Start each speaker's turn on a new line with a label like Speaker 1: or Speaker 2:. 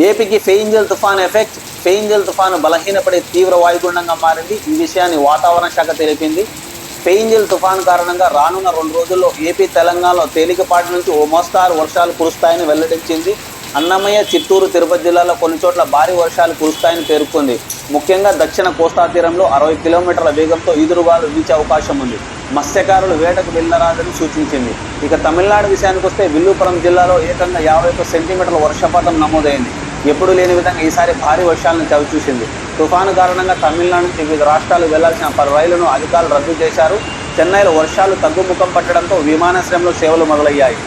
Speaker 1: ఏపీకి ఫెయింజల్ తుఫాన్ effect. Fengal తుఫాను బలహీనపడే తీవ్ర వాయుగుండంగా మారింది. ఈ విషయాన్ని వాతావరణ శాఖ తెలిపింది. ఫెయింజల్ తుఫాను కారణంగా రానున్న 2 రోజుల్లో ఏపీ, తెలంగాణలో తేలికపాటి నుంచి ఓ మోస్తారు వర్షాలు కురుస్తాయని వెల్లడించింది. అన్నమయ్య, చిత్తూరు, తిరుపతి జిల్లాలో కొన్ని చోట్ల భారీ వర్షాలు కురుస్తాయని పేర్కొంది. ముఖ్యంగా దక్షిణ కోస్తా తీరంలో 60 కిలోమీటర్ల వేగంతో ఈదురుగాలు వీచే అవకాశం ఉంది. మత్స్యకారులు వేటకు వెళ్లరాదని సూచించింది. ఇక తమిళనాడు విషయానికి వస్తే విల్లుపురం జిల్లాలో ఏకంగా 51 సెంటీమీటర్ల వర్షపాతం నమోదైంది. ఎప్పుడూ లేని విధంగా ఈసారి భారీ వర్షాలను చవిచూసింది. తుఫాను కారణంగా తమిళనాడు నుంచి వివిధ రాష్ట్రాలు వెళ్లాల్సిన 10 రైళ్లను అధికారులు రద్దు చేశారు. చెన్నైలో వర్షాలు తగ్గుముఖం పట్టడంతో విమానాశ్రయంలో సేవలు మొదలయ్యాయి.